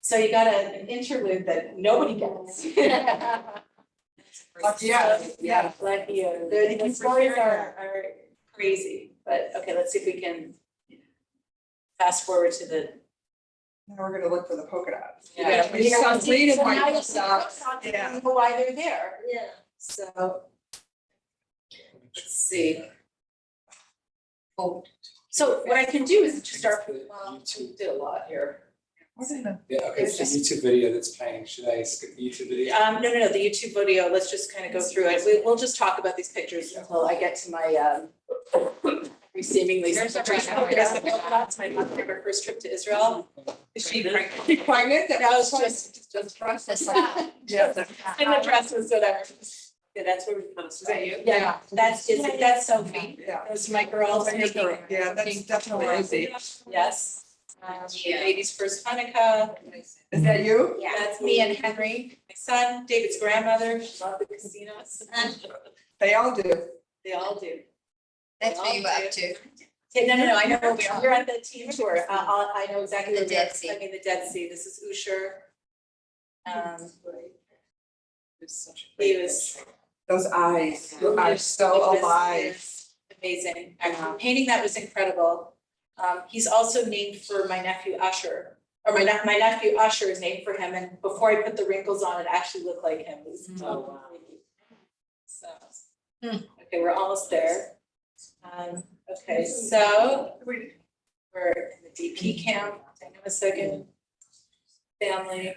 So you got an interlude that nobody gets. Yeah. Like you, Thank you the for stories sharing are crazy, but okay, let's see if we can fast forward to the. Now we're gonna look for the polka dots. Yeah. We got green and So now white you'll see dots. polka dots Yeah. and know why they're there. Yeah. So. Let's see. So what I can do is just start with, well, we did a lot here. Yeah, okay, it's the YouTube video that's playing. Should I skip the YouTube video? No, the YouTube video, let's just kind of go through it. We'll just talk about these pictures until I get to my, seemingly. There's a pictures. right now. That's my first trip to Israel. Is she pregnant? That was just Process. Yeah. And the dress was whatever. Yeah, that's where we. Is that you? Yeah, that's Sophie. Yeah. Those are my girls making. Yeah, that's definitely Rosie. Yes. The ladies' first Hanukkah. Is that you? Yeah, that's me and Henry, my son, David's grandmother, she loved the casinos. They all do. They all do. That's what you up to. Okay, no, I know, we're at the team tour, I know exactly The where we are. Dead Sea. I mean, the Dead Sea, this is Usher. He was. Those eyes He are was- so he was alive. Amazing, painting that was incredible. He's also named for my nephew Usher, or my nephew Usher is named for him, and before I put the wrinkles on, it actually looked like him. It was so. Okay, we're almost there. Okay, so we're in the DP camp, hang on a second. Family,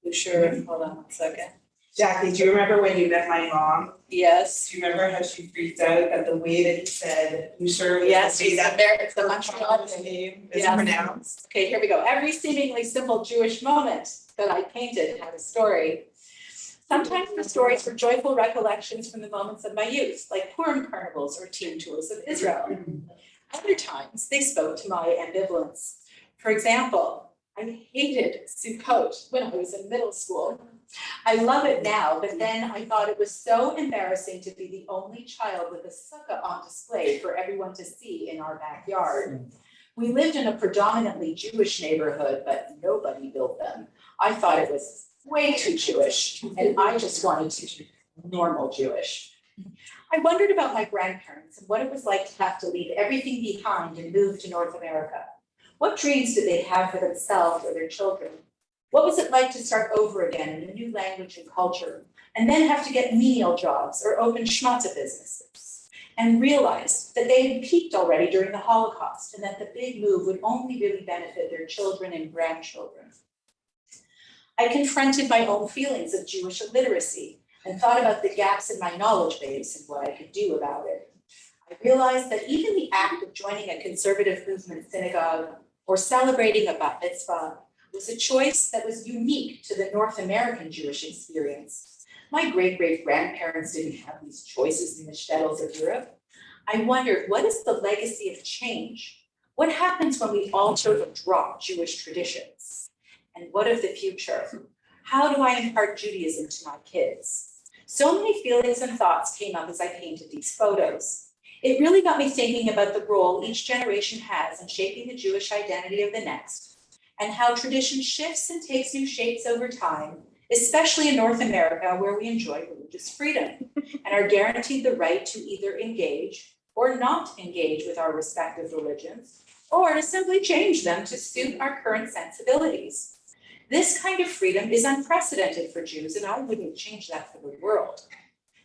Usher, hold on one second. Jackie, do you remember when you met my mom? Yes. Do you remember how she freaked out at the way that he said, you sure? Yes, he's that it's the Montreal thing. name is Yes. pronounced? Okay, here we go. Every seemingly simple Jewish moment that I painted had a story. Sometimes the stories were joyful recollections from the moments of my youth, like Purim carnivals or team tours of Israel. Other times, they spoke to my ambivalence. For example, I hated Sukkot when I was in middle school. I love it now, but then I thought it was so embarrassing to be the only child with a sukkah on display for everyone to see in our backyard. We lived in a predominantly Jewish neighborhood, but nobody built them. I thought it was way too Jewish, and I just wanted to be normal Jewish. I wondered about my grandparents and what it was like to have to leave everything behind and move to North America. What dreams did they have for themselves or their children? What was it like to start over again in a new language and culture, and then have to get menial jobs or open schmata businesses? And realized that they had peaked already during the Holocaust and that the big move would only really benefit their children and grandchildren. I confronted my own feelings of Jewish illiteracy and thought about the gaps in my knowledge base and what I could do about it. I realized that even the act of joining a conservative movement synagogue or celebrating a bat mitzvah was a choice that was unique to the North American Jewish experience. My great-great-grandparents didn't have these choices in the shtetls of Europe. I wondered, what is the legacy of change? What happens when we alter or drop Jewish traditions? And what of the future? How do I impart Judaism to my kids? So many feelings and thoughts came up as I painted these photos. It really got me thinking about the role each generation has in shaping the Jewish identity of the next, and how tradition shifts and takes new shapes over time, especially in North America, where we enjoy religious freedom and are guaranteed the right to either engage or not engage with our respective religions, or to simply change them to suit our current sensibilities. This kind of freedom is unprecedented for Jews, and I wouldn't change that for the world.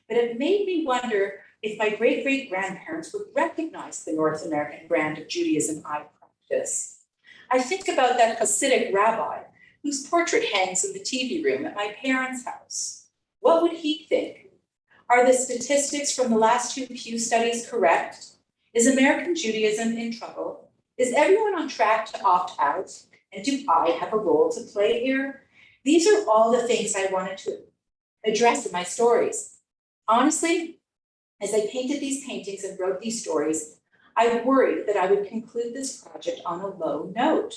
But it made me wonder if my great-great-grandparents would recognize the North American brand of Judaism I practice. I think about that Hasidic rabbi whose portrait hangs in the TV room at my parents' house. What would he think? Are the statistics from the last two Pew studies correct? Is American Judaism in trouble? Is everyone on track to opt out? And do I have a role to play here? These are all the things I wanted to address in my stories. Honestly, as I painted these paintings and wrote these stories, I worried that I would conclude this project on a low note.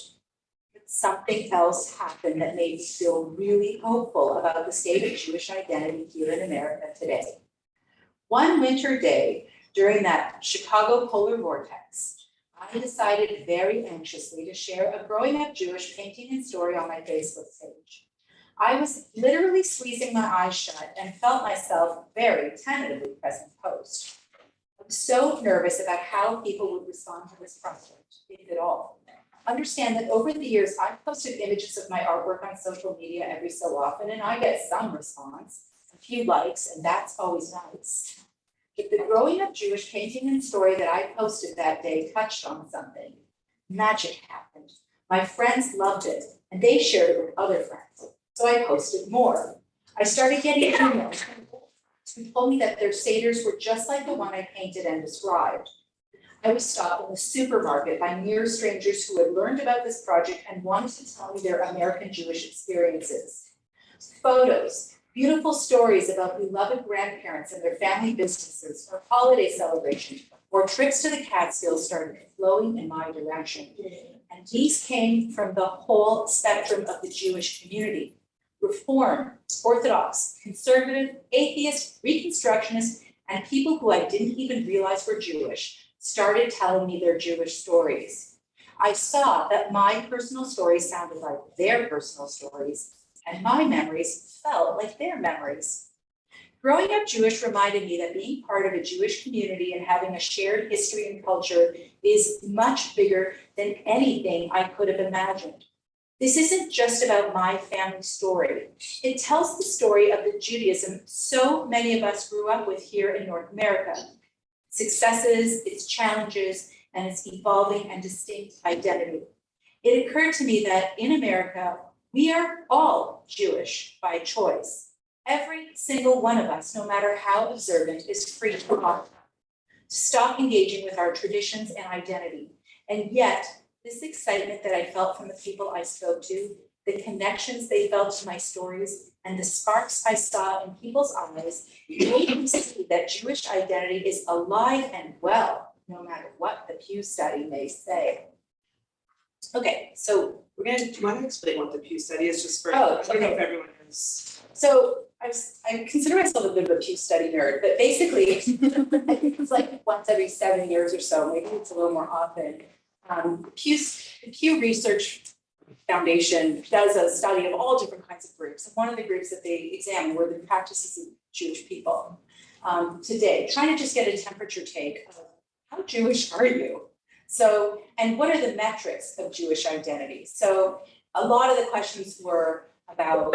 But something else happened that made me feel really hopeful about the state of Jewish identity here in America today. One winter day during that Chicago polar vortex, I decided very anxiously to share a growing up Jewish painting and story on my Facebook page. I was literally squeezing my eyes shut and felt myself very tentatively pressing post. I was so nervous about how people would respond to this project, if at all. Understand that over the years, I've posted images of my artwork on social media every so often, and I get some response, a few likes, and that's always nice. But the growing up Jewish painting and story that I posted that day touched on something. Magic happened. My friends loved it, and they shared it with other friends. So I posted more. I started getting emails from friends who told me that their seders were just like the one I painted and described. I was stopped in the supermarket by near strangers who had learned about this project and wanted to tell me their American Jewish experiences. Photos, beautiful stories about beloved grandparents and their family businesses, or holiday celebrations, or trips to the Catskills started flowing in my direction. And these came from the whole spectrum of the Jewish community. Reform, Orthodox, conservative, atheist, Reconstructionist, and people who I didn't even realize were Jewish started telling me their Jewish stories. I saw that my personal stories sounded like their personal stories, and my memories felt like their memories. Growing up Jewish reminded me that being part of a Jewish community and having a shared history and culture is much bigger than anything I could have imagined. This isn't just about my family story. It tells the story of the Judaism so many of us grew up with here in North America. Successes, its challenges, and its evolving and distinct identity. It occurred to me that in America, we are all Jewish by choice. Every single one of us, no matter how observant, is free to stop engaging with our traditions and identity. And yet, this excitement that I felt from the people I spoke to, the connections they felt to my stories, and the sparks I saw in people's eyes, made me see that Jewish identity is alive and well, no matter what the Pew study may say. Okay, so Do you want to explain what the Pew study is, just for, Oh, I don't know okay. if everyone knows. So I consider myself a bit of a Pew study nerd, but basically, I think it's like once every 7 years or so, maybe it's a little more often. The Pew Research Foundation does a study of all different kinds of groups. And one of the groups that they examined were the practices of Jewish people today, trying to just get a temperature take of how Jewish are you? So, and what are the metrics of Jewish identity? So a lot of the questions were about,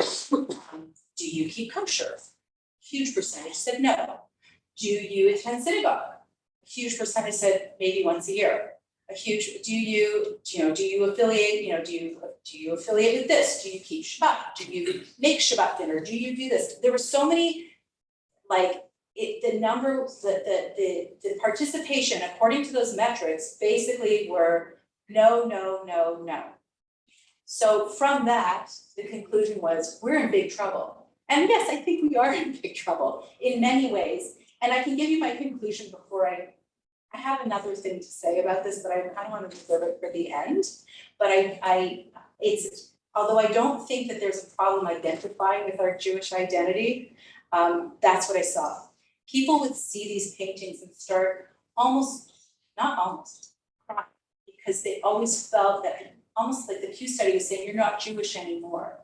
do you keep kosher? A huge percentage said no. Do you attend synagogue? A huge percentage said maybe once a year. A huge, do you affiliate, do you affiliate with this? Do you keep Shabbat? Do you make Shabbat dinner? Do you do this? There were so many, the participation according to those metrics basically were no, no, no, no. So from that, the conclusion was we're in big trouble. And yes, I think we are in big trouble in many ways. And I can give you my conclusion before I have another thing to say about this, but I kind of want to reserve it for the end. But although I don't think that there's a problem identifying with our Jewish identity, that's what I saw. People would see these paintings and start crying, because they always felt that, almost like the Pew study was saying, you're not Jewish anymore.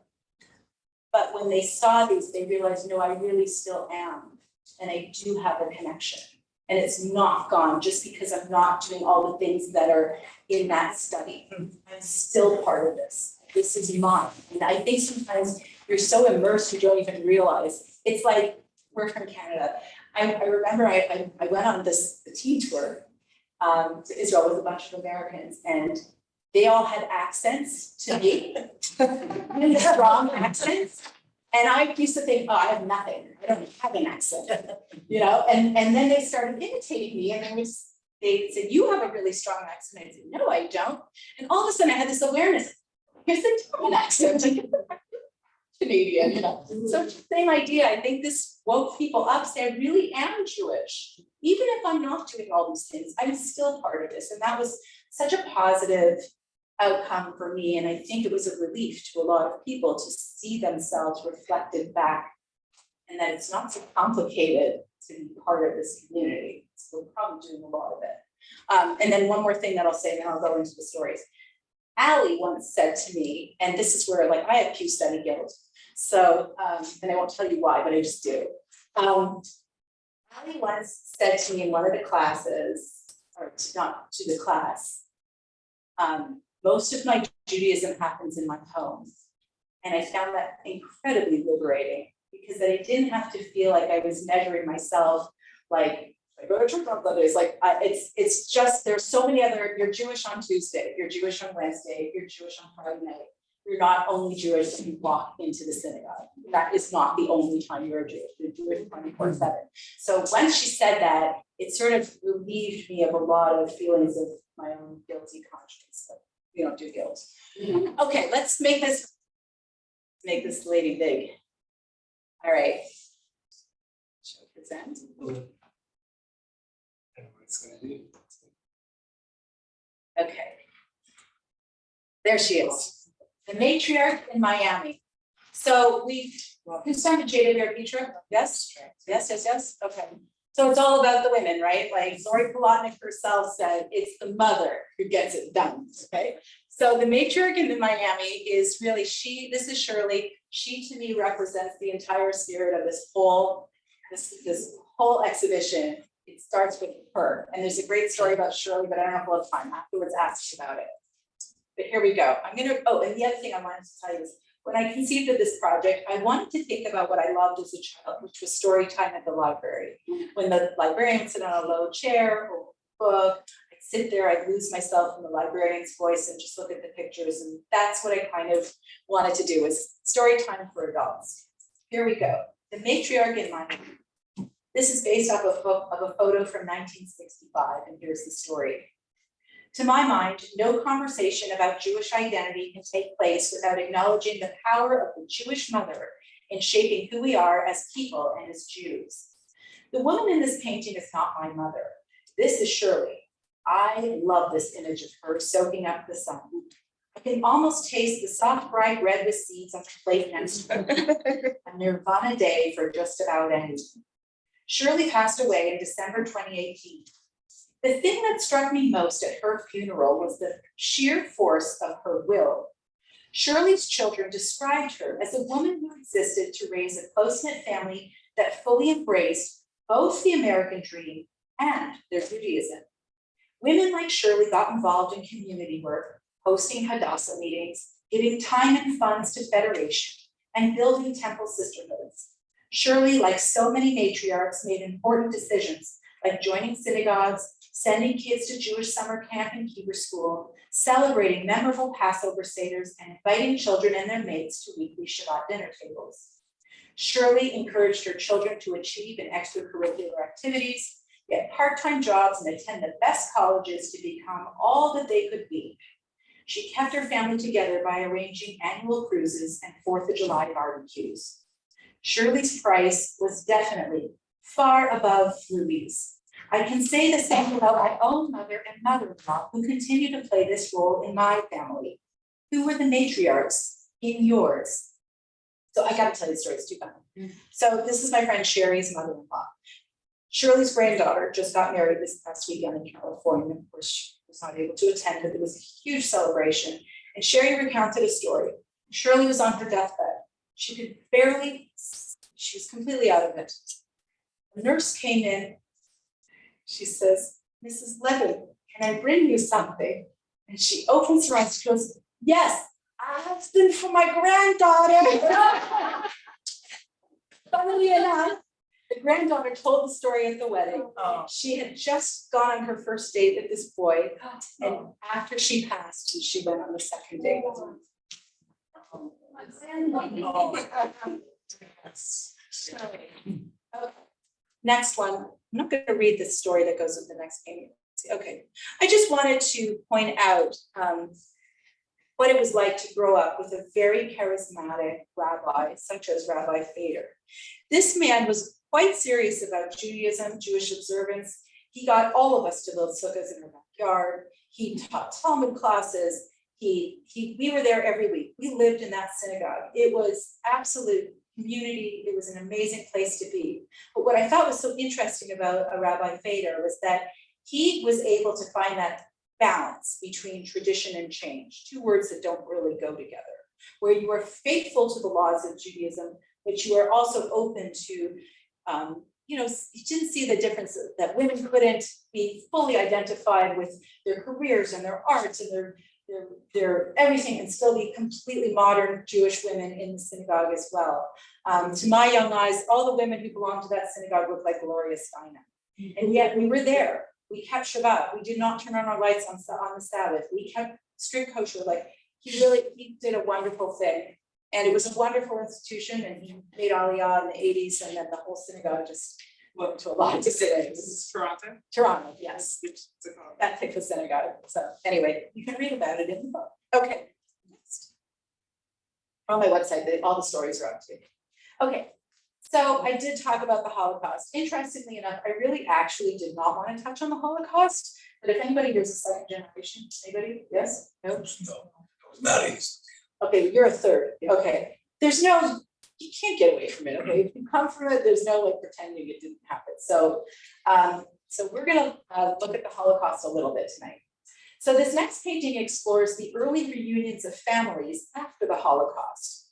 But when they saw these, they realized, no, I really still am. And I do have a connection. And it's not gone just because I'm not doing all the things that are in that study. I'm still part of this. This is mine. And I think sometimes you're so immersed you don't even realize. It's like, we're from Canada. I remember I went on the tea tour to Israel with a bunch of Americans, and they all had accents to me, really strong accents. And I used to think, oh, I have nothing. I don't have an accent, and then they started imitating me, and they said, you have a really strong accent. I said, no, I don't. And all of a sudden I had this awareness, here's the different accent, Canadian, So it's the same idea. I think this woke people up, say, I really am Jewish. Even if I'm not doing all these things, I'm still part of this. And that was such a positive outcome for me. And I think it was a relief to a lot of people to see themselves reflected back, and that it's not so complicated to be part of this community. So we're probably doing a lot of it. And then one more thing that I'll say, and then I'll go into the stories. Allie once said to me, and this is where like I have Pew study guilt. So, and I won't tell you why, but I just do. Allie once said to me in one of the classes, or not to the class, most of my Judaism happens in my home. And I found that incredibly liberating because I didn't have to feel like I was measuring myself, like, I go to church on Sundays, like, it's just, there's so many other, you're Jewish on Tuesday, you're Jewish on Wednesday, you're Jewish on Friday night. You're not only Jewish when you walk into the synagogue. That is not the only time you're Jewish, you're Jewish 24/7. So once she said that, it sort of relieved me of a lot of feelings of my own guilty conscience, but we don't do guilt. Okay, let's make this lady big. All right. Show present. I don't know what it's gonna do. Okay. There she is, the matriarch in Miami. So who signed the JWRP trip? Yes? Yes, okay. So it's all about the women, right? Like Lori Polotnik herself said, it's the mother who gets it done, okay? So the matriarch in Miami is really this is Shirley. She to me represents the entire spirit of this whole exhibition. It starts with her. And there's a great story about Shirley, but I don't have a lot of time. Afterwards, ask about it. But here we go. And the other thing I wanted to tell you is when I conceived of this project, I wanted to think about what I loved as a child, which was story time at the library. When the librarian would sit on a low chair or book, I'd sit there, I'd lose myself in the librarian's voice and just look at the pictures. And that's what I kind of wanted to do, was story time for adults. Here we go. The matriarch in Miami. This is based off of a photo from 1965, and here's the story. To my mind, no conversation about Jewish identity can take place without acknowledging the power of the Jewish mother in shaping who we are as people and as Jews. The woman in this painting is not my mother. This is Shirley. I love this image of her soaking up the sun. I can almost taste the soft, bright red with seeds on the plate next to her. A Nirvana day for just about anything. Shirley passed away in December 2018. The thing that struck me most at her funeral was the sheer force of her will. Shirley's children described her as a woman who existed to raise a close-knit family that fully embraced both the American dream and their Judaism. Women like Shirley got involved in community work, hosting Hadassah meetings, giving time and funds to Federation, and building temple sisterhoods. Shirley, like so many matriarchs, made important decisions like joining synagogues, sending kids to Jewish summer camp and Hebrew school, celebrating memorable Passover seders, and inviting children and their mates to weekly Shabbat dinner tables. Shirley encouraged her children to achieve in extracurricular activities, get part-time jobs, and attend the best colleges to become all that they could be. She kept her family together by arranging annual cruises and 4th of July barbecues. Shirley's price was definitely far above Ruby's. I can say the same about my own mother and mother-in-law, who continue to play this role in my family. Who were the matriarchs in yours? So I gotta tell you the story, it's too funny. So this is my friend Sherry's mother-in-law. Shirley's granddaughter just got married this past weekend in California. Of course, she was not able to attend, but it was a huge celebration. And Sherry recounted a story. Shirley was on her deathbed. She could barely, she was completely out of it. A nurse came in. She says, Mrs. Levin, can I bring you something? And she opens her eyes, she goes, yes, I've been for my granddaughter. Funnily enough, the granddaughter told the story at the wedding. Oh. She had just gone on her first date with this boy, and after she passed, she went on the second date with him. Okay. Next one. I'm not going to read the story that goes with the next painting. Okay. I just wanted to point out what it was like to grow up with a very charismatic rabbi, such as Rabbi Fader. This man was quite serious about Judaism, Jewish observance. He got all of us to build sukkahs in our backyard. He taught Talmud classes. We were there every week. We lived in that synagogue. It was absolute community. It was an amazing place to be. But what I thought was so interesting about Rabbi Fader was that he was able to find that balance between tradition and change, two words that don't really go together, where you are faithful to the laws of Judaism, but you are also open to, you didn't see the difference that women couldn't be fully identified with their careers and their arts and their everything, and still be completely modern Jewish women in the synagogue as well. To my young eyes, all the women who belonged to that synagogue looked like Gloria Steinem. And yet we were there. We kept Shabbat. We did not turn on our lights on the Sabbath. We kept strict kosher. Like he did a wonderful thing. And it was a wonderful institution, and he made Aliyah in the 80s, and then the whole synagogue just went to a lot of This today. is Toronto. Toronto, yes. That picked the synagogue. So anyway, you can read about it in the book. Okay. Next. On my website, all the stories are up to date. Okay. So I did talk about the Holocaust. Interestingly enough, I really actually did not want to touch on the Holocaust, but if anybody here's a second generation, anybody? Yes? Nope. No, it was not easy. Okay, you're a third. Okay. You can't get away from it. Okay, if you come from it, there's no like pretending it didn't happen. So we're gonna look at the Holocaust a little bit tonight. So this next painting explores the early reunions of families after the Holocaust.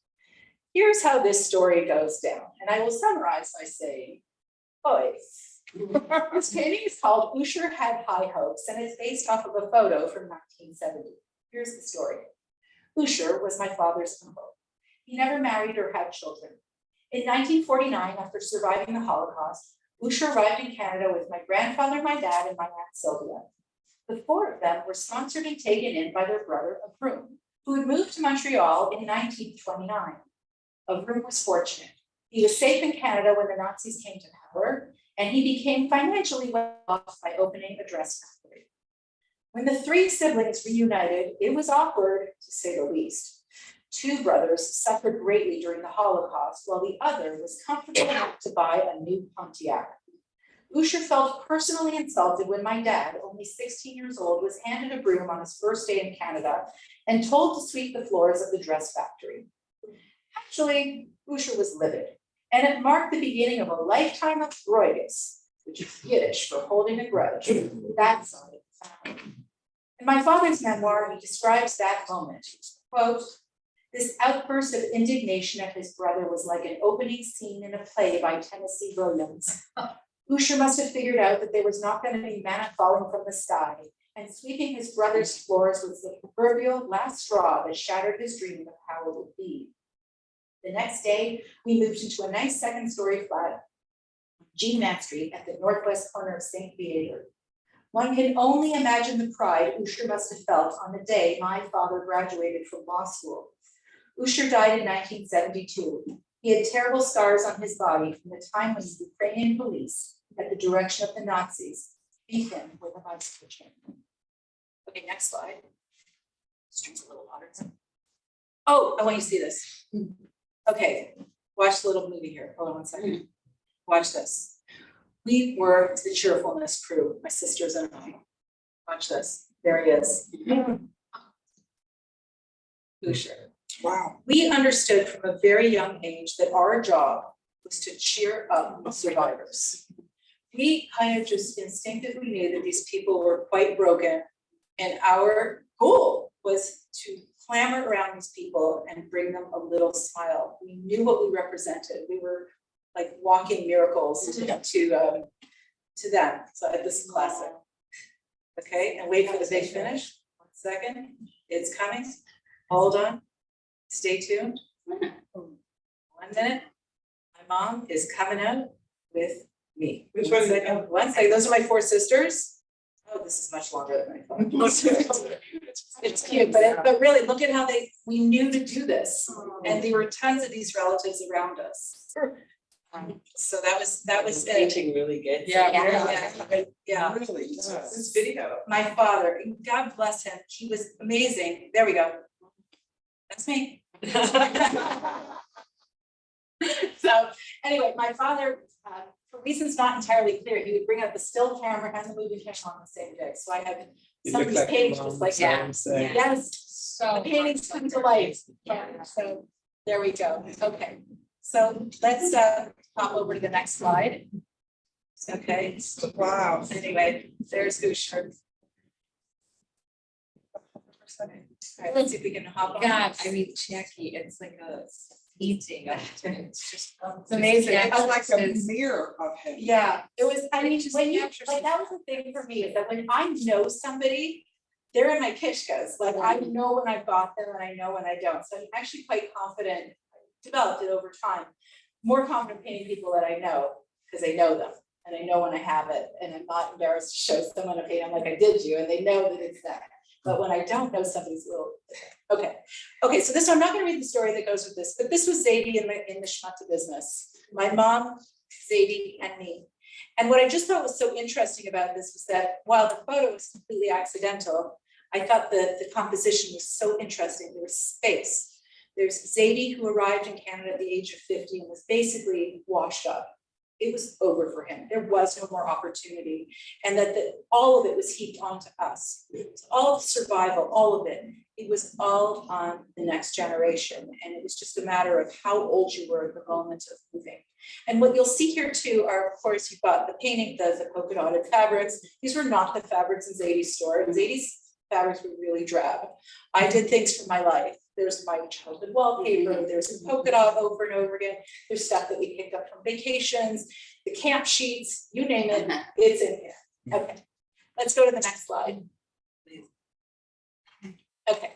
Here's how this story goes down, and I will summarize by saying, this painting is called Usher Had High Hopes, and it's based off of a photo from 1970. Here's the story. Usher was my father's uncle. He never married or had children. In 1949, after surviving the Holocaust, Usher arrived in Canada with my grandfather, my dad, and my aunt Sylvia. The four of them were sponsored and taken in by their brother, Avrum, who had moved to Montreal in 1929. Avrum was fortunate. He was safe in Canada when the Nazis came to power, and he became financially well off by opening a dress factory. When the three siblings reunited, it was awkward, to say the least. Two brothers suffered greatly during the Holocaust, while the other was comfortable enough to buy a new Pontiac. Usher felt personally insulted when my dad, only 16 years old, was handed a broom on his first day in Canada and told to sweep the floors of the dress factory. Actually, Usher was livid, and it marked the beginning of a lifetime of Broigus, which is Yiddish for holding a grudge. That's on the family. In my father's memoir, he describes that moment. Quote, "This outburst of indignation at his brother was like an opening scene in a play by Tennessee Williams. Usher must have figured out that there was not going to be manna falling from the sky, and sweeping his brother's floors was the proverbial last straw that shattered his dream of how it would be. The next day, we moved into a nice second-story flat, G. Mack Street at the northwest corner of St. Theodore. One can only imagine the pride Usher must have felt on the day my father graduated from law school. Usher died in 1972. He had terrible scars on his body from the time when the Ukrainian police, at the direction of the Nazis, beat him with a bicycle chain." Okay, next slide. This drink's a little water. Oh, I want you to see this. Okay, watch the little movie here. Hold on one second. Watch this. We were the cheerfulness crew, my sisters and I. Watch this. There he is. Usher. Wow. We understood from a very young age that our job was to cheer up survivors. We kind of just instinctively knew that these people were quite broken, and our goal was to clamor around these people and bring them a little smile. We knew what we represented. We were like walking miracles to them. So this is classic. Okay, and wait for the big finish. 1 second. It's coming. Hold on. Stay tuned. 1 minute. My mom is coming out with me. Which 1 one? second. 1 second. Those are my four sisters. Oh, this is much longer than I thought. It's cute, but really look at how we knew to do this. And there were tons of these relatives around us. So that was it. Painting really good. Yeah. Really, this video. My father, God bless him, he was amazing. There we go. That's me. So anyway, my father, for reasons not entirely clear, he would bring out the still camera and the moving camera on the same day. So I have some of these paintings just like that. Yes, the paintings come to life. So there we go. Okay, so let's hop over to the next slide. Okay, Wow. anyway, there's Usher. All right, let's see if we can hop on. God, I mean, Jackie, it's like a painting of, it's just. It's amazing. Yeah. I like a It's- mirror of him. Yeah, it was, I mean, Just when you, captures like, that was the thing for me, is that when I know somebody, they're in my kishkas, like, I know when I've got them and I know when I don't, so I'm actually quite confident, developed it over time. More confident painting people that I know, because I know them, and I know when I have it, and I'm not embarrassed to show someone a paint, I'm like, I did you, and they know that it's that. But when I don't know somebody's a little, okay, so this, I'm not gonna read the story that goes with this, but this was Zadie in the schmutta business. My mom, Zadie, and me. And what I just thought was so interesting about this was that while the photo was completely accidental, I thought the composition was so interesting. There was space. There's Zadie, who arrived in Canada at the age of 50 and was basically washed up. It was over for him. There was no more opportunity. And that all of it was heaped onto us. All of survival, all of it. It was all on the next generation. And it was just a matter of how old you were at the moment of moving. And what you'll see here too are, of course, you've got the painting, the polka dotted fabrics. These were not the fabrics in Zadie's store. Zadie's fabrics were really drab. I did things for my life. There's my childhood wallpaper, there's a polka dot over and over again. There's stuff that we picked up from vacations, the camp sheets, you name it, it's in here. Okay, let's go to the next slide. Okay,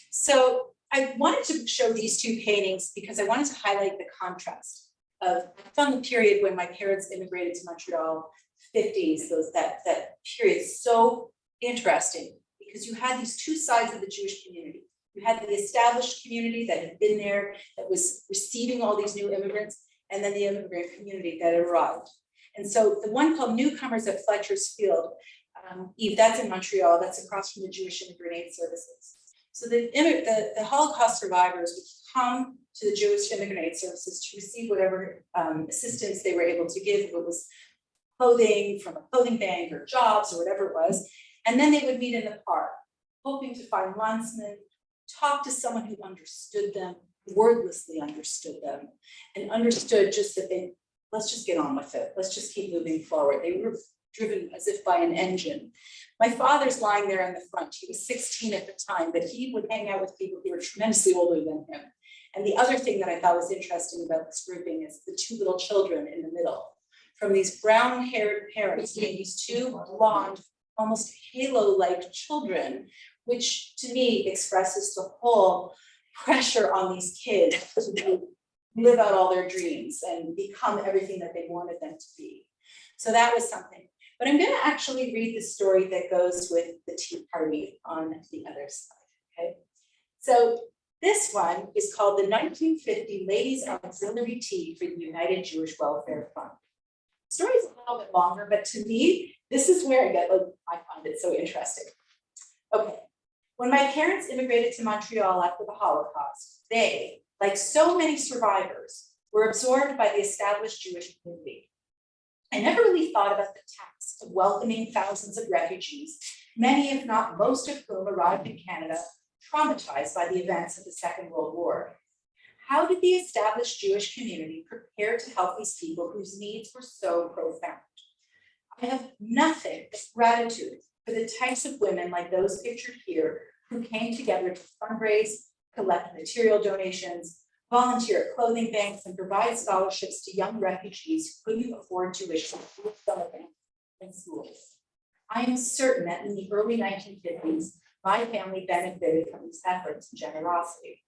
so I wanted to show these two paintings because I wanted to highlight the contrast of from the period when my parents immigrated to Montreal, 50s, that period, so interesting because you had these two sides of the Jewish community. You had the established community that had been there, that was receiving all these new immigrants, and then the immigrant community that had arrived. And so the one called Newcomers at Fletcher's Field, Eve, that's in Montreal, that's across from the Jewish Immigrant Aid Services. So the Holocaust survivers would come to the Jewish Immigrant Aid Services to receive whatever assistance they were able to give, if it was clothing from a clothing bank or jobs or whatever it was. And then they would meet in the park, hoping to find landsmen, talk to someone who understood them, wordlessly understood them, and understood just that let's just get on with it. Let's just keep moving forward. They were driven as if by an engine. My father's lying there in the front. He was 16 at the time, but he would hang out with people who were tremendously older than him. And the other thing that I thought was interesting about this grouping is the two little children in the middle. From these brown-haired parents, these two blonde, almost halo-like children, which to me expresses the whole pressure on these kids to live out all their dreams and become everything that they wanted them to be. So that was something. But I'm gonna actually read the story that goes with the Tea Party on the other side, okay? So this one is called the 1950 Ladies Auxiliary Tea for the United Jewish Welfare Fund. The story is a little bit longer, but to me, this is where I find it so interesting. Okay, when my parents immigrated to Montreal after the Holocaust, they, like so many survivors, were absorbed by the established Jewish community. I never really thought about the task of welcoming thousands of refugees, many if not most of whom arrived in Canada traumatized by the events of the Second World War. How did the established Jewish community prepare to help these people whose needs were so profound? I have nothing but gratitude for the types of women like those pictured here who came together to fundraise, collect material donations, volunteer at clothing banks, and provide scholarships to young refugees who couldn't afford tuition in schools. I am certain that in the early 1950s, my family benefited from these efforts and generosity.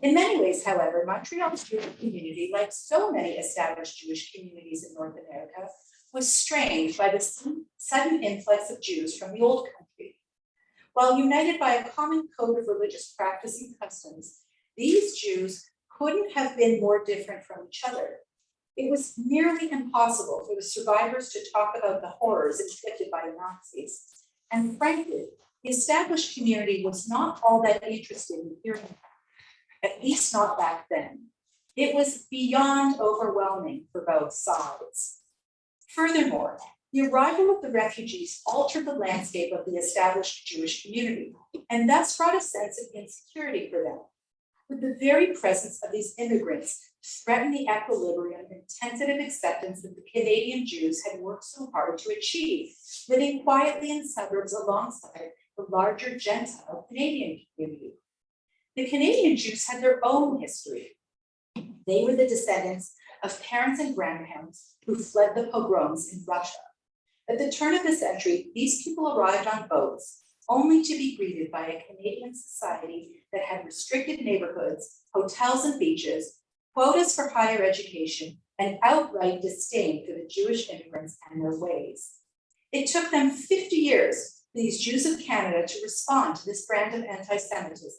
In many ways, however, Montreal's Jewish community, like so many established Jewish communities in North America, was strained by the sudden influx of Jews from the old country. While united by a common code of religious practice and customs, these Jews couldn't have been more different from each other. It was nearly impossible for the survivors to talk about the horrors inflicted by the Nazis. And frankly, the established community was not all that interested in hearing that, at least not back then. It was beyond overwhelming for both sides. Furthermore, the arrival of the refugees altered the landscape of the established Jewish community, and thus brought a sense of insecurity for them. With the very presence of these immigrants threatened the equilibrium and tentative acceptance that the Canadian Jews had worked so hard to achieve, living quietly in suburbs alongside the larger Gentile Canadian community. The Canadian Jews had their own history. They were the descendants of parents and grandparents who fled the pogroms in Russia. At the turn of the century, these people arrived on boats only to be greeted by a Canadian society that had restricted neighborhoods, hotels and beaches, quotas for higher education, and outright disdain for the Jewish immigrants and their ways. It took them 50 years for these Jews of Canada to respond to this brand of anti-Semitism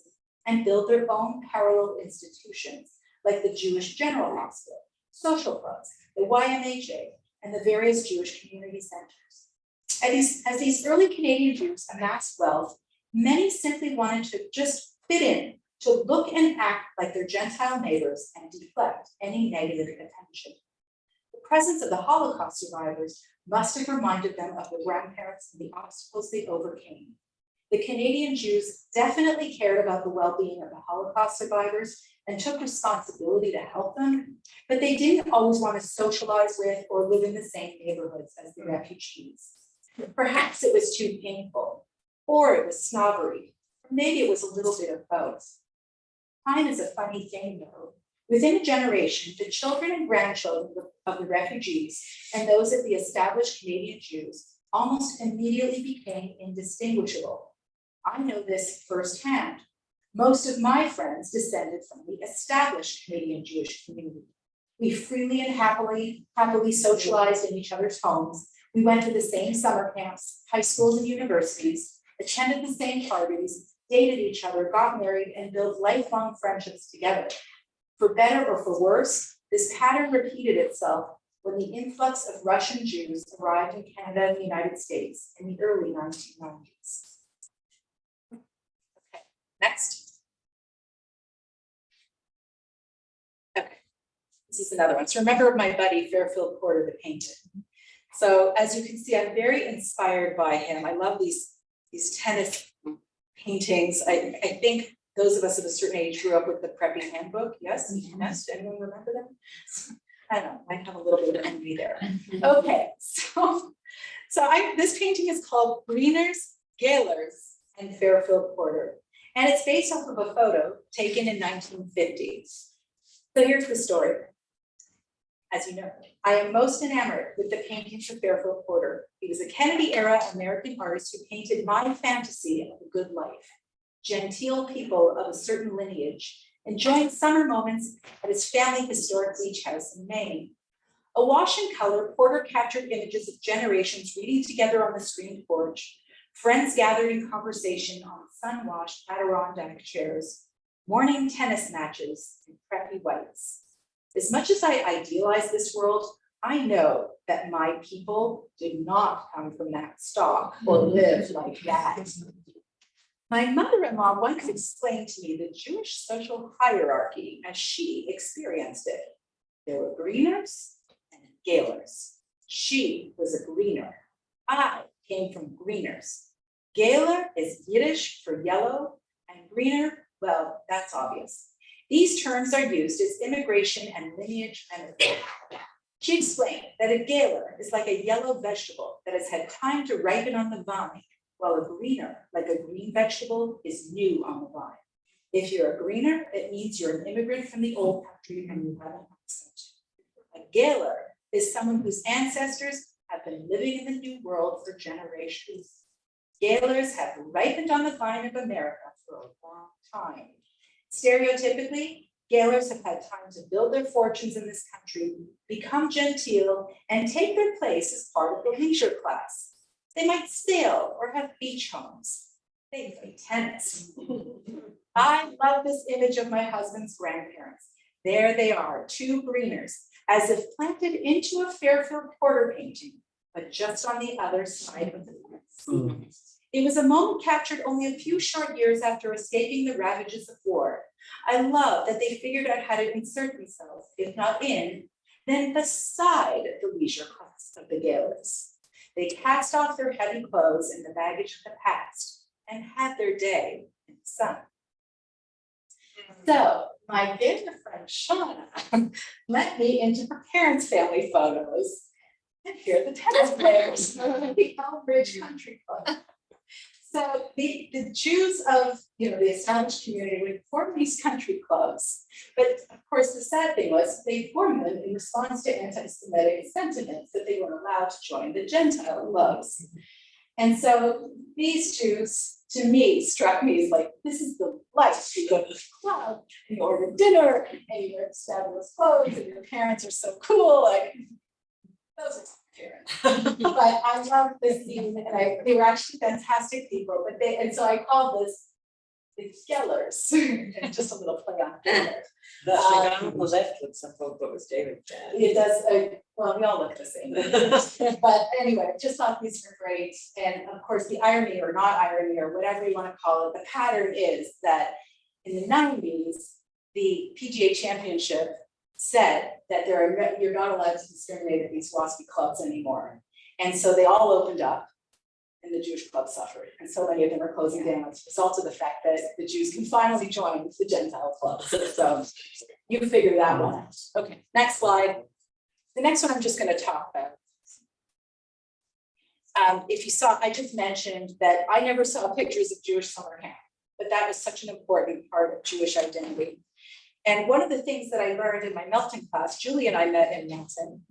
and build their own parallel institutions, like the Jewish General Hospital, social clubs, the YMHA, and the various Jewish community centers. As these early Canadian Jews amassed wealth, many simply wanted to just fit in, to look and act like their Gentile neighbors and deflect any negative attention. The presence of the Holocaust survivors must have reminded them of their grandparents and the obstacles they overcame. The Canadian Jews definitely cared about the well-being of the Holocaust survivors and took responsibility to help them, but they didn't always want to socialize with or live in the same neighborhoods as the refugees. Perhaps it was too painful, or it was snobbery, or maybe it was a little bit of both. Time is a funny thing though. Within a generation, the children and grandchildren of the refugees and those of the established Canadian Jews almost immediately became indistinguishable. I know this firsthand. Most of my friends descended from the established Canadian Jewish community. We freely and happily socialized in each other's homes. We went to the same summer camps, high schools and universities, attended the same parties, dated each other, got married, and built lifelong friendships together. For better or for worse, this pattern repeated itself when the influx of Russian Jews arrived in Canada and the United States in the early 1990s. Okay, next. Okay, this is another one. So remember my buddy Fairfield Porter, the painter. So as you can see, I'm very inspired by him. I love these tennis paintings. I think those of us of a certain age grew up with the Preppy Handbook. Yes, yes. Anyone remember them? I don't know. Might have a little bit of envy there. Okay, so this painting is called Greeners, Gaylors, and Fairfield Porter, and it's based off of a photo taken in 1950. So here's the story. As you know, I am most enamored with the paintings of Fairfield Porter. He was a Kennedy-era American artist who painted my fantasy of a good life. Genteel people of a certain lineage, enjoying summer moments at his family historic beach house in Maine. Awash in color, Porter captured images of generations reading together on the screened porch, friends gathered in conversation on sun-washed Adirondack chairs, morning tennis matches, and preppy whites. As much as I idealize this world, I know that my people did not come from that stock or live like that. My mother-in-law once explained to me the Jewish social hierarchy as she experienced it. There were greeners and gaylors. She was a greener. I came from greeners. Gaylor is Yiddish for yellow, and greener, well, that's obvious. These terms are used as immigration and lineage metaphor. She explained that a gaylor is like a yellow vegetable that has had time to ripen on the vine, while a greener, like a green vegetable, is new on the vine. If you're a greener, it means you're an immigrant from the old country and you have an accent. A gaylor is someone whose ancestors have been living in the New World for generations. Gaylors have ripened on the vine of America for a long time. Stereotypically, gaylors have had time to build their fortunes in this country, become genteel, and take their place as part of the leisure class. They might sail or have beach homes. They play tennis. I love this image of my husband's grandparents. There they are, two greeners, as if planted into a Fairfield Porter painting, but just on the other side of the fence. It was a moment captured only a few short years after escaping the ravages of war. I love that they figured out how to insert themselves, if not in, then beside the leisure class of the gaylors. They cast off their heavy clothes and the baggage of the past and had their day in the sun. So my dear friend Shauna let me into her parents' family photos. And here are the tennis players, the Elbridge Country Club. So the Jews of, the established community would form these country clubs. But of course, the sad thing was they formed them in response to anti-Semitic sentiments that they weren't allowed to join the Gentile clubs. And so these Jews, to me, struck me as like, this is the life. You go to the club, and you order dinner, and you wear fabulous clothes, and your parents are so cool. Like, those are my parents. But I love this scene, and they were actually fantastic people. And so I call this the Gellers, and just a little play on Geller. Was left with some folk, but was David. It does, well, we all look the same. But anyway, just thought these were great. And of course, the irony or not irony or whatever you want to call it, the pattern is that in the 90s, the PGA Championship said that you're not allowed to discriminate at these WASPy clubs anymore. And so they all opened up and the Jewish clubs suffered. And so many of them are closing down as a result of the fact that the Jews can finally join the Gentile clubs. So you can figure that one out. Okay, next slide. The next one I'm just going to talk about. If you saw, I just mentioned that I never saw pictures of Jewish summer camp, but that was such an important part of Jewish identity. And one of the things that I learned in my Melton class, Julie and I met in Melton,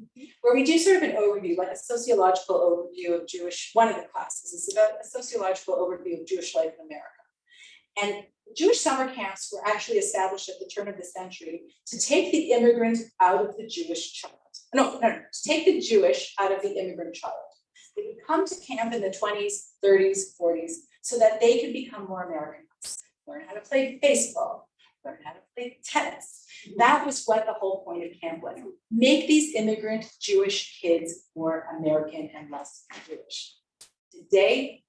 where we do sort of an overview, like a sociological overview of one of the classes is about a sociological overview of Jewish life in America. And Jewish summer camps were actually established at the turn of the century to take the immigrant out of the Jewish child. No, to take the Jewish out of the immigrant child. They would come to camp in the 20s, 30s, 40s, so that they could become more Americanized, learn how to play baseball, learn how to play tennis. That was what the whole point of camp was. Make these immigrant Jewish kids more American and less Jewish. Today,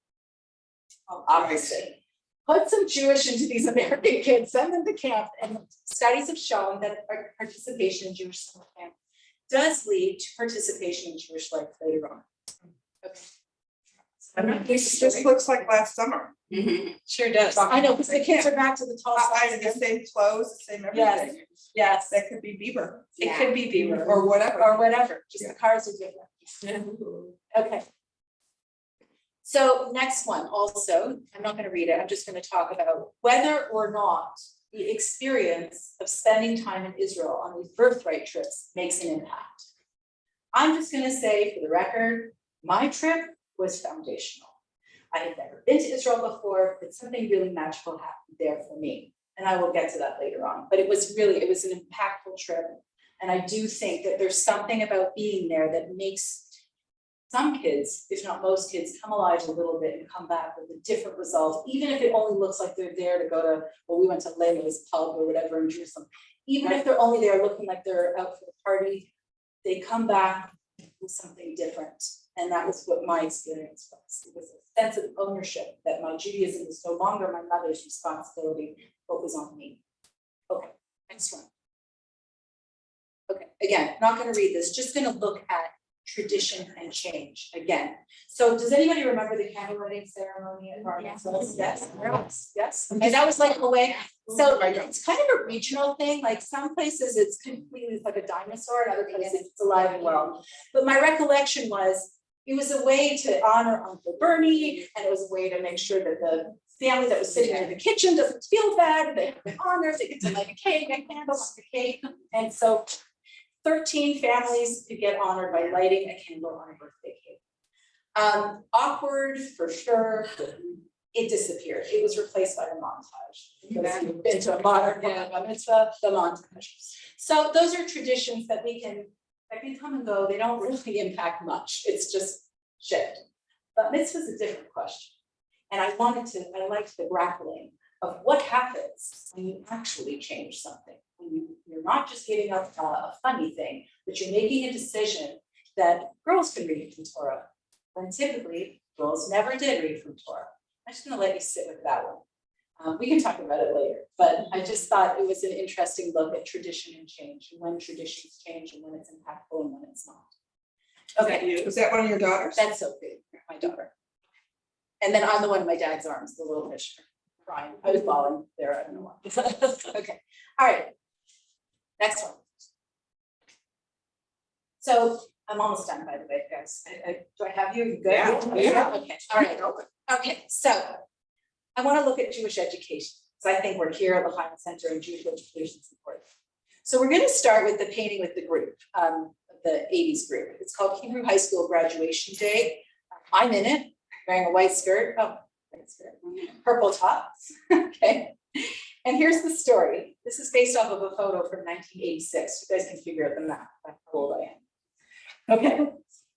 obviously, put some Jewish into these American kids, send them to camp, and studies have shown that participation in Jewish summer camp does lead to participation in Jewish life later on. Okay. This just looks like last summer. Sure does. I know, because the kids are back to the tall I sides. the same clothes, the same Yes, everything. yes, That could be Bieber it could be Beaver or whatever. or whatever, just the cars are different. Okay. So next one also, I'm not gonna read it, I'm just gonna talk about whether or not the experience of spending time in Israel on these birthright trips makes an impact. I'm just gonna say for the record, my trip was foundational. I had never been to Israel before, but something really magical happened there for me. And I will get to that later on, but it was an impactful trip. And I do think that there's something about being there that makes some kids, if not most kids, come alive a little bit and come back with a different result, even if it only looks like they're there to go to, well, we went to Leila's pub or whatever in Jerusalem. Even if they're only there looking like they're out for the party, they come back with something different. And that was what my experience was. It was a sense of ownership that my Judaism was no longer my mother's responsibility, but was on me. Okay, next one. Okay, again, not gonna read this, just gonna look at tradition and change again. So does anybody remember the candle lighting ceremony at Bar Mitzvahs? Yes, yes. Okay, that was like a way. So it's kind of a regional thing, like some places it's completely like a dinosaur, and other places it's alive and well. But my recollection was, it was a way to honor Uncle Bernie, and it was a way to make sure that the family that was sitting in the kitchen doesn't feel bad, they have been honored, they get to light a cake, a candle on the cake. And so 13 families could get honored by lighting a candle on a birthday cake. Awkward for sure. It disappeared. It was replaced by a montage. Because you've been to a modern bar mitzvah, the montage. So those are traditions that can come and go. They don't really impact much. It's just shift. But mitzvah is a different question. And I liked the grappling of what happens when you actually change something. When you're not just giving up a funny thing, but you're making a decision that girls can read from Torah, when typically girls never did read from Torah. I'm just gonna let you sit with that one. We can talk about it later, but I just thought it was an interesting look at tradition and change, and when traditions change and when it's impactful and when it's not. Okay, Was that one of your daughters? that's Sophie, my daughter. And then I'm the one in my dad's arms, the little fish, crying. I was bawling there, I don't know why. Okay, all right, almost done, by the way, guys. Do I have you? You good? Yeah. Yeah. Okay, all right. Okay, so I want to look at Jewish education, because I think we're here at the Hyman Center and Jewish education is important. So we're going to start with the painting with the group, the 80s group. It's called Hebrew High School Graduation Day. I'm in it, wearing a white skirt. Oh, white skirt. Purple top. Okay. And here's the story. This is based off of a photo from 1986. You guys can figure out the math, that's how old I am. Okay.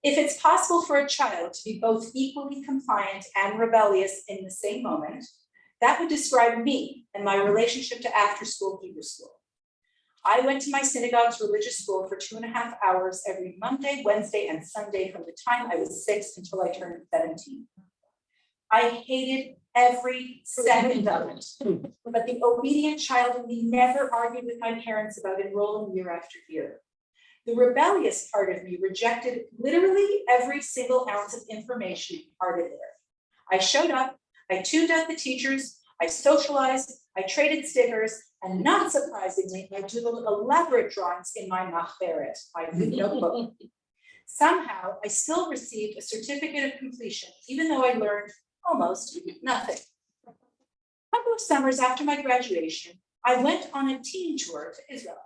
If it's possible for a child to be both equally compliant and rebellious in the same moment, that would describe me and my relationship to after-school Hebrew school. I went to my synagogue's religious school for 2.5 hours every Monday, Wednesday, and Sunday from the time I was 6 until I turned 17. I hated every second of it, but the obedient child in me never argued with my parents about enrolling year after year. The rebellious part of me rejected literally every single ounce of information imparted there. I showed up, I tuned out the teachers, I socialized, I traded stickers, and not surprisingly, I doodled elaborate drawings in my machberet, my blue notebook. Somehow, I still received a certificate of completion, even though I learned almost nothing. A couple of summers after my graduation, I went on a teen tour to Israel.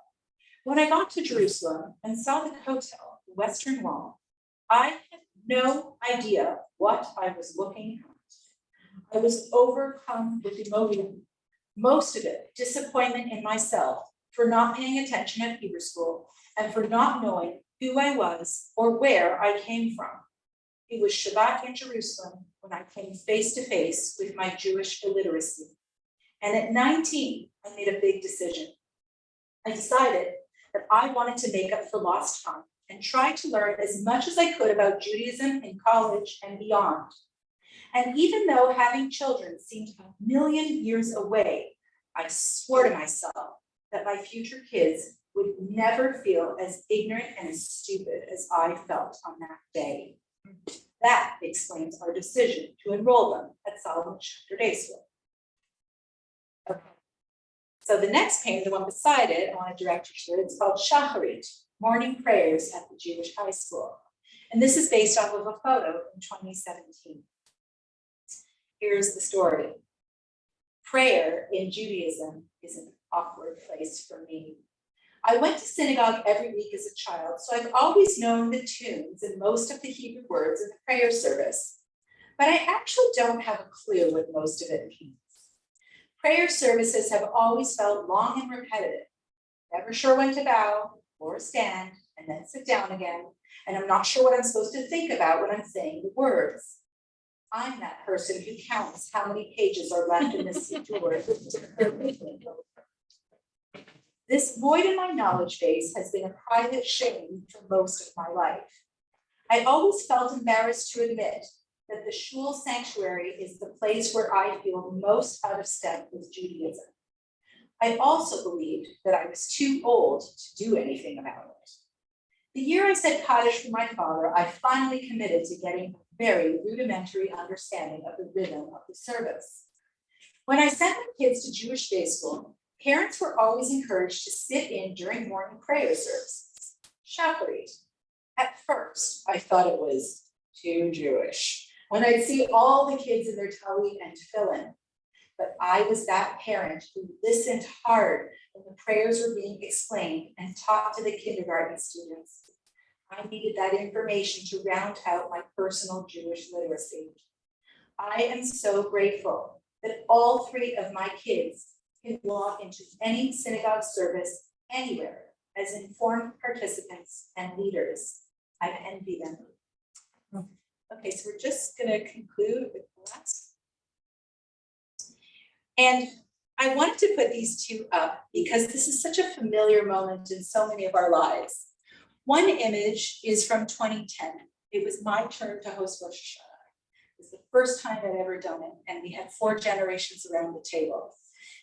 When I got to Jerusalem and saw the Kotel, the Western Wall, I had no idea what I was looking at. I was overcome with emotion, most of it disappointment in myself for not paying attention at Hebrew school and for not knowing who I was or where I came from. It was Shabbat in Jerusalem when I came face to face with my Jewish illiteracy. And at 19, I made a big decision. I decided that I wanted to make up for lost time and try to learn as much as I could about Judaism in college and beyond. And even though having children seemed a million years away, I swore to myself that my future kids would never feel as ignorant and as stupid as I felt on that day. That explains our decision to enroll them at Solomon Schechter Day School. Okay. So the next painting, the one beside it, I want to direct you to, it's called Shacharit, Morning Prayers at the Jewish High School. And this is based off of a photo in 2017. Here's the story. Prayer in Judaism is an awkward place for me. I went to synagogue every week as a child, so I've always known the tunes and most of the Hebrew words in the prayer service. But I actually don't have a clue what most of it means. Prayer services have always felt long and repetitive. Never sure when to bow or stand and then sit down again. And I'm not sure what I'm supposed to think about when I'm saying the words. I'm that person who counts how many pages are left in this Siddur. This void in my knowledge base has been a private shame for most of my life. I always felt embarrassed to admit that the shul sanctuary is the place where I feel most out of step with Judaism. I also believed that I was too old to do anything about it. The year I said Kaddish for my father, I finally committed to getting a very rudimentary understanding of the rhythm of the service. When I sent my kids to Jewish day school, parents were always encouraged to sit in during morning prayer services, shacharit. At first, I thought it was too Jewish when I'd see all the kids in their talit and tefillin. But I was that parent who listened hard when the prayers were being explained and taught to the kindergarten students. I needed that information to round out my personal Jewish literacy. I am so grateful that all 3 of my kids can walk into any synagogue service anywhere as informed participants and leaders. I envy them. Okay, so we're just going to conclude with class. And I wanted to put these 2 up because this is such a familiar moment in so many of our lives. One image is from 2010. It was my turn to host Rosh Hashanah. It was the first time I'd ever done it, and we had 4 generations around the table.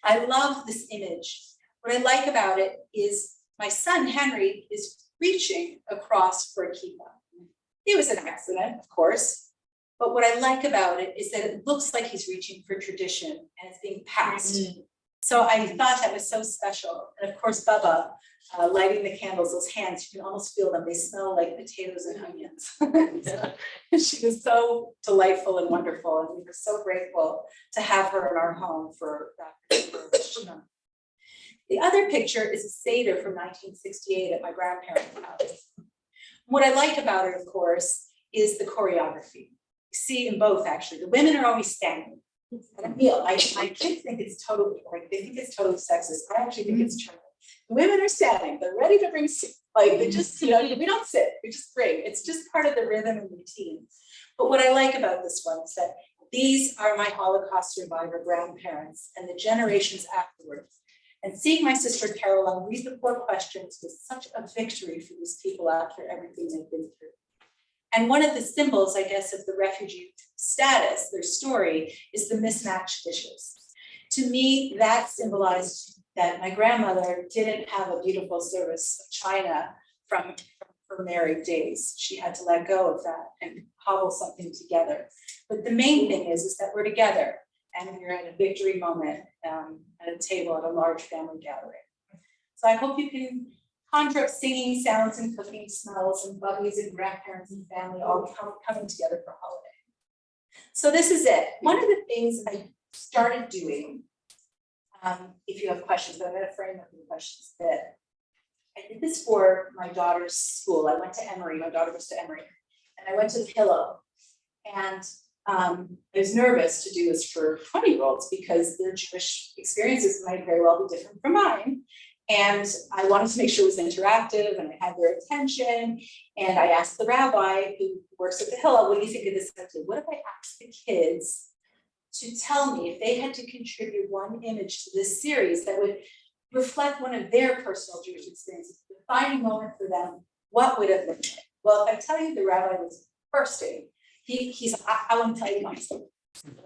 I love this image. What I like about it is my son, Henry, is reaching across for a kippah. It was an accident, of course, but what I like about it is that it looks like he's reaching for tradition and it's being passed. So I thought that was so special. And of course, Bubba, lighting the candles, those hands, you can almost feel them. They smell like potatoes and onions. She was so delightful and wonderful, and we were so grateful to have her in our home for that particular month. The other picture is a Seder from 1968 at my grandparents' house. What I like about it, of course, is the choreography. You see in both, actually, the women are always standing at a meal. My kids think it's totally, like, they think it's totally sexist. I actually think it's true. The women are standing, they're ready to bring soup. Like, they just, we don't sit, we just bring. It's just part of the rhythm and routine. But what I like about this one is that these are my Holocaust survivor grandparents and the generations afterwards. And seeing my sister Caroline read the 4 questions was such a victory for these people after everything they've been through. And one of the symbols, I guess, of the refugee status, their story, is the mismatched dishes. To me, that symbolized that my grandmother didn't have a beautiful service of china from her married days. She had to let go of that and cobble something together. But the main thing is that we're together and we're at a victory moment at a table at a large family gathering. So I hope you can conjure up singing sounds and cooking smells and buddies and grandparents and family all coming together for a holiday. So this is it. One of the things I started doing, if you have questions, but I'm going to frame up the questions a bit. I did this for my daughter's school. I went to Emory, my daughter was to Emory, and I went to the Pillow. And I was nervous to do this for 20-year-olds because their Jewish experiences might very well be different from mine. And I wanted to make sure it was interactive and I had their attention. And I asked the rabbi who works at the Hillel, what do you think of this idea? What if I asked the kids to tell me if they had to contribute one image to this series that would reflect one of their personal Jewish experiences, the defining moment for them, what would have been it? Well, if I tell you the rabbi was bursting, he's, I want to tell you my story.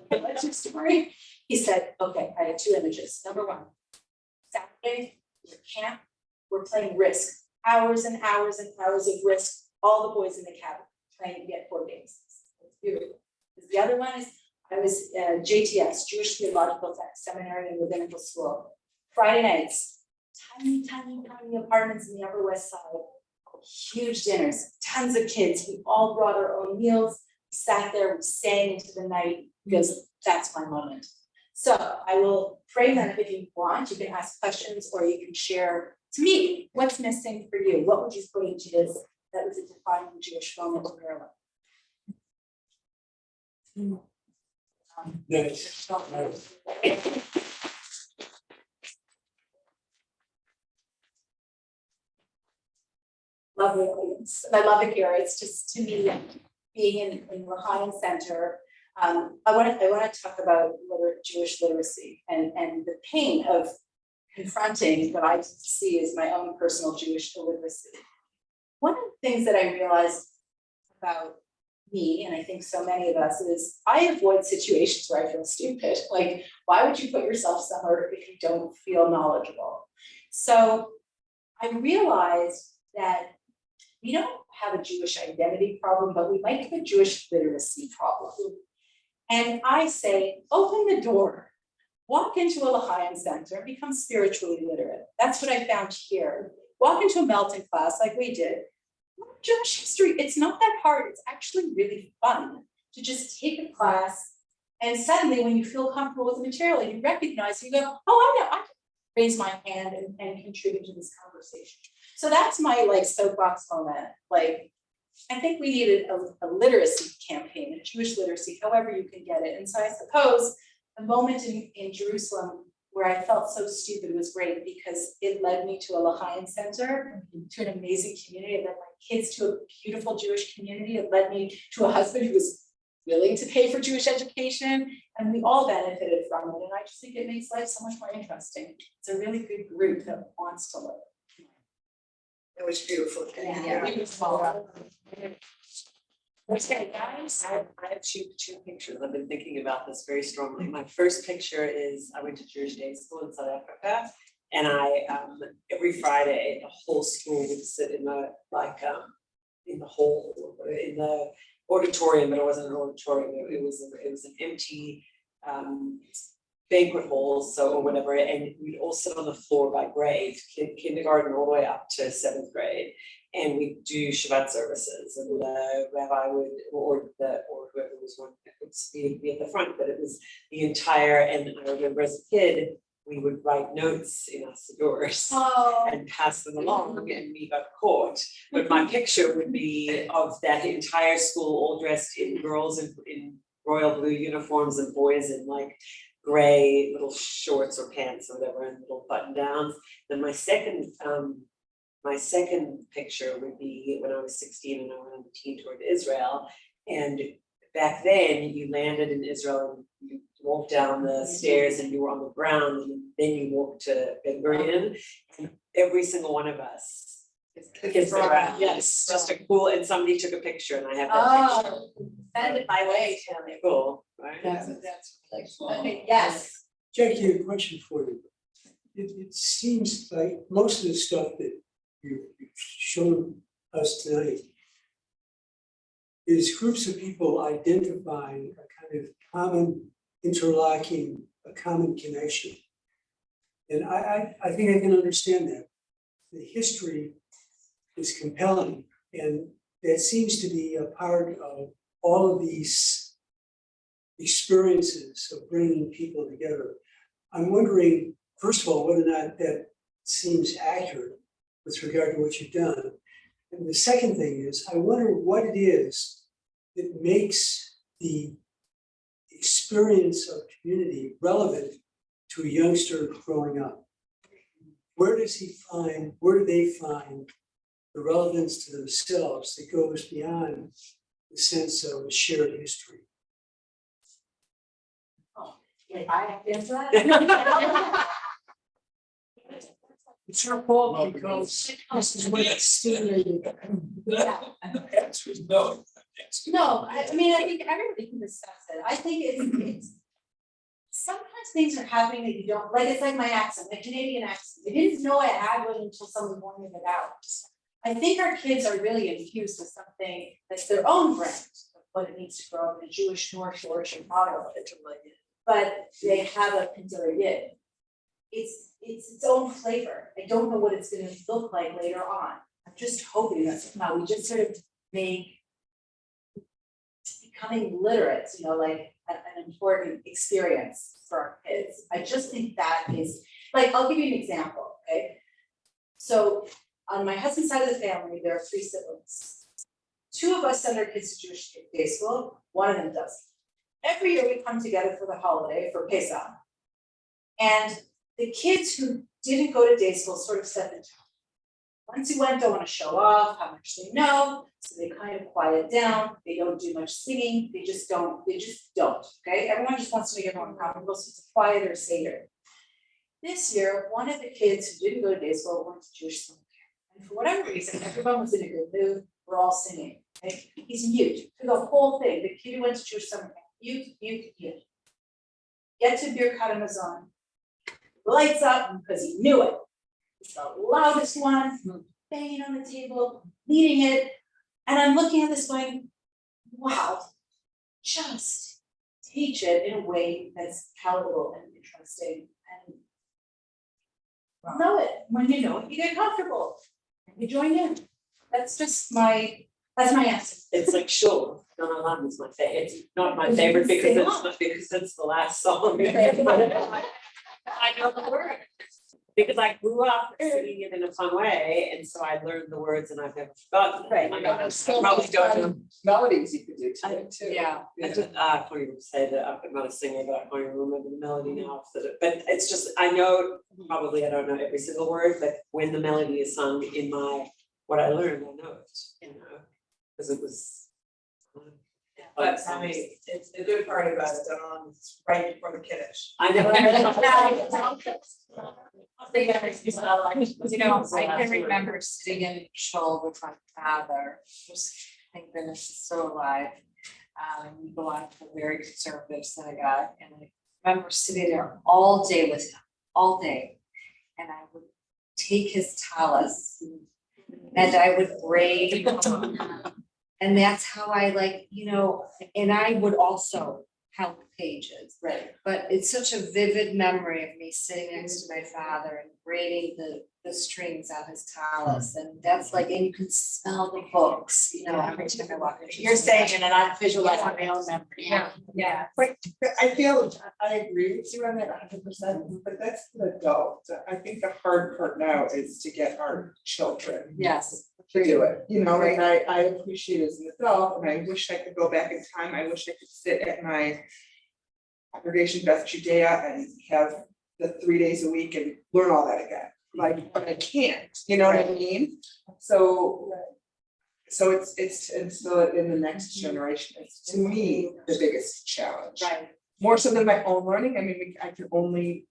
What's your story? He said, okay, I had 2 images. Number 1, Saturday, we're at camp, we're playing Risk, hours and hours and hours of Risk, all the boys in the cabin playing to get 4 games. It's beautiful. The other one is, I was JTS, Jewish Theological Seminary and Rabbinical School. Friday nights, tiny apartments in the Upper West Side, huge dinners, tons of kids. We all brought our own meals. We sat there, we sang into the night because that's my moment. So I will frame that if you want. You can ask questions or you can share to me what's missing for you. What would you put into this that was a defining Jewish moment in your life? Lovely audience. And I love it here. It's just, to me, being in L'Chaim Center, I want to talk about Jewish literacy and the pain of confronting what I see as my own personal Jewish illiteracy. One of the things that I realized about me, and I think so many of us, is I avoid situations where I feel stupid. Like, why would you put yourself somewhere if you don't feel knowledgeable? So I realized that we don't have a Jewish identity problem, but we might have a Jewish literacy problem. And I say, open the door, walk into a L'Chaim Center, become spiritually literate. That's what I found here. Walk into a melting class like we did. Jewish history, it's not that hard. It's actually really fun to just take a class, and suddenly when you feel comfortable with the material, you recognize, you go, oh, I know, I can raise my hand and contribute to this conversation. So that's my soapbox moment. I think we needed a literacy campaign, a Jewish literacy, however you can get it. And so I suppose the moment in Jerusalem where I felt so stupid was great because it led me to a L'Chaim Center, to an amazing community. It led my kids to a beautiful Jewish community. It led me to a husband who was willing to pay for Jewish education, and we all benefited from it. And I just think it makes life so much more interesting. It's a really good group that wants to live. It was beautiful. Okay, guys. I have two pictures. I've been thinking about this very strongly. My first picture is I went to Jewish day school in South Africa, and I every Friday the whole school would sit in the auditorium, but it wasn't an auditorium. It was an empty banquet halls, so or whatever, and we'd all sit on the floor by grade, kindergarten all the way up to 7th grade. And we'd do Shabbat services, and the rabbi would, or whoever was one, would be at the front, but it was the entire, and I remember as a kid, we would write notes in our sidurs Oh. and pass them along, and we got caught. But my picture would be of that entire school all dressed in girls in royal blue uniforms and boys in like gray little shorts or pants or whatever and little button downs. Then my second picture would be when I was 16 and I went on the teen tour to Israel. And back then you landed in Israel and you walked down the stairs and you were on the ground, and then you walked to Ben Gurion, and every single one of us is around. Yes, just a cool, and somebody took a picture and I have that picture. Oh, send it my way, Tammy. Cool, right? That's really cool. Okay, yes. Jackie, a question for you. It seems like most of the stuff that you've shown us tonight is groups of people identifying a kind of common interlocking, a common connection. And I think I can understand that. The history is compelling, and that seems to be a part of all of these experiences of bringing people together. I'm wondering, first of all, whether or not that seems accurate with regard to what you've done. And the second thing is, I wonder what it is that makes the experience of community relevant to a youngster growing up. Where do they find the relevance to themselves that goes beyond the sense of a shared history? I have to answer that. It's your fault because this is what it's stimulated. Yeah. The answer is no. No, I mean, I think everybody can discuss it. I think it's sometimes things are happening that you don't, like, it's like my accent, my Canadian accent. I didn't know I had one until someone pointed it out. I think our kids are really infused with something that's their own brand of what it means to grow up in a Jewish North Shore Chicago. But they have a Pinter Yid. It's its own flavor. I don't know what it's gonna look like later on. I'm just hoping that somehow we just sort of make becoming literate, like an important experience for our kids. I just think that is, like, I'll give you an example, okay? So on my husband's side of the family, there are 3 siblings. 2 of us send our kids to Jewish day school, 1 of them doesn't. Every year we come together for the holiday, for Pesach. And the kids who didn't go to day school sort of set the tone. Once you went, don't want to show off how much they know, so they kind of quiet down, they don't do much singing, they just don't, okay? Everyone just wants to make everyone comfortable, so it's a quieter Seder. This year, one of the kids who didn't go to day school went to Jewish summer camp. And for whatever reason, everyone was in a good mood, we're all singing, okay? He's mute through the whole thing, the kid who went to Jewish summer camp, mute. Get to Bir Katamazon, lights up, because he knew it. It's the loudest one, banging on the table, leading it. And I'm looking at this going, wow, just teach it in a way that's palatable and interesting. And know it. When you know it, you get comfortable. And you join in. That's my answer. It's like sure, Donna Lam is my favorite. It's not my favorite because it's the last song. I know the words. Because I grew up singing it in a fun way, and so I learned the words and I've never forgotten. Right. I probably don't know. Melodies you could do too. Yeah. I can't even say that I'm not a singer, but I can't even remember the melody now. But it's just, I know, probably I don't know every single word, but when the melody is sung in what I learned, I know it, because it was. But I mean, it's the good part about it, it's right before the kiddush. I know. I can remember sitting in shul with my father, who's, thank goodness he's still alive. We belonged to a very conservative synagogue, and I remember sitting there all day with him, all day. And I would take his talis and I would braid. And that's how I and I would also help pages. Right. But it's such a vivid memory of me sitting next to my father and braiding the strings on his tallis, and that's like, and you can smell the books, you know, every time I walk into. You're saying it and I'm visualizing my own memory. Yeah. But I feel, I agree with you on that 100%, but that's the adult. I think the hard part now is to get our children Yes. to do it, you know, and I appreciate it as an adult, and I wish I could go back in time, I wish I could sit at my congregation Beth Judea and have the 3 days a week and learn all that again, like, but I can't, you know what I mean? So it's, and so in the next generation, it's to me, the biggest challenge. Right. More so than my own learning, I mean, I can only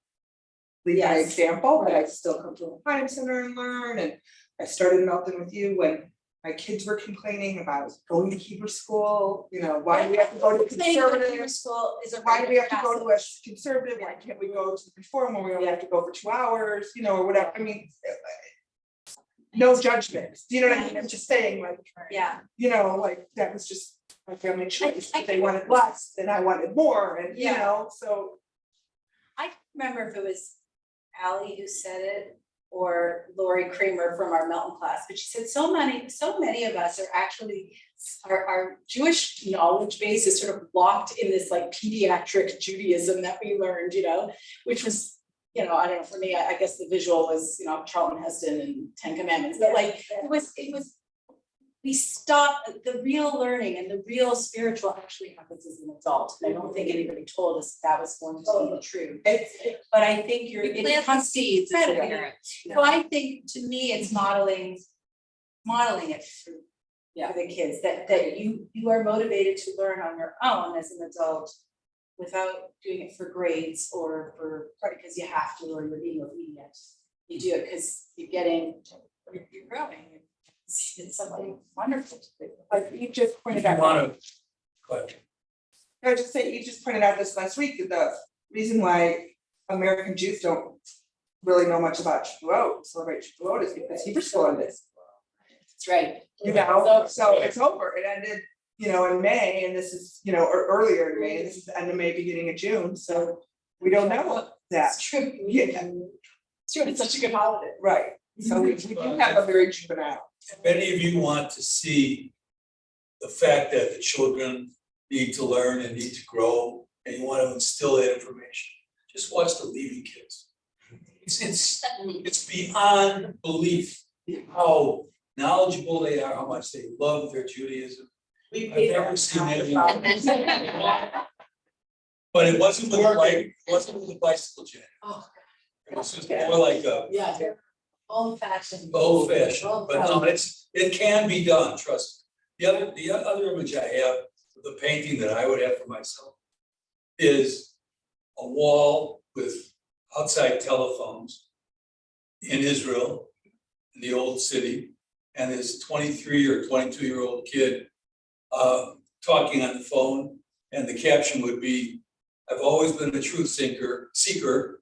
lead by Yes. example, but I still come to the Time Center and learn, and I started Melton with you when my kids were complaining about going to Hebrew school, you know, why do we have to go to conservative? School is a. Why do we have to go to a conservative, why can't we go to the reform when we only have to go for 2 hours, you know, or whatever, I mean. No judgment, do you know what I mean, I'm just saying, like, Yeah. you know, like, that was just my family choice, if they wanted less, then I wanted more, and you Yeah. know, so. I can't remember if it was Ally who said it or Lori Kramer from our Melton class, but she said so many of us are actually, our Jewish knowledge base is sort of locked in this like pediatric Judaism that we learned, you know, which was, you know, I don't know, for me, I guess the visual was, you know, Charlton Heston and Ten Commandments, but like, it was, we stopped, the real learning and the real spiritual actually happens as an adult. And I don't think anybody told us that was going to be the truth. But I think We plant the becomes seeds as incredible. parents. So I think, to me, it's modeling it for the kids, that you are motivated to learn on your own as an adult without doing it for grades or because you have to, or you're being obedient. You do it because you're growing. It's something wonderful to do. Like you just pointed If you out. wanna, go ahead. I was just saying, you just pointed out this last week, that the reason why American Jews don't really know much about Shavuot, celebrate Shavuot, is because Hebrew school ended. That's right. You know, so it's over, it ended, you know, in May, and this is, you know, or earlier in May, this is the end of May, beginning of June, so we don't know that. That's true. Yeah, It's true, it's such a good holiday. right, so we do have a very juvenile. If any of you want to see the fact that the children need to learn and need to grow, and you want to instill that information, just watch the Leaving Kids. It's beyond belief how knowledgeable they are, how much they love their Judaism. We I've never seen that. But it wasn't with the bicycle jack. Oh, It was just more like a yeah, old fashioned. old fashioned, but no, it can be done, trust me. The other image I have, the painting that I would have for myself, is a wall with outside telephones in Israel, in the old city, and this 23 or 22-year-old kid talking on the phone, and the caption would be, "I've always been a truth seeker,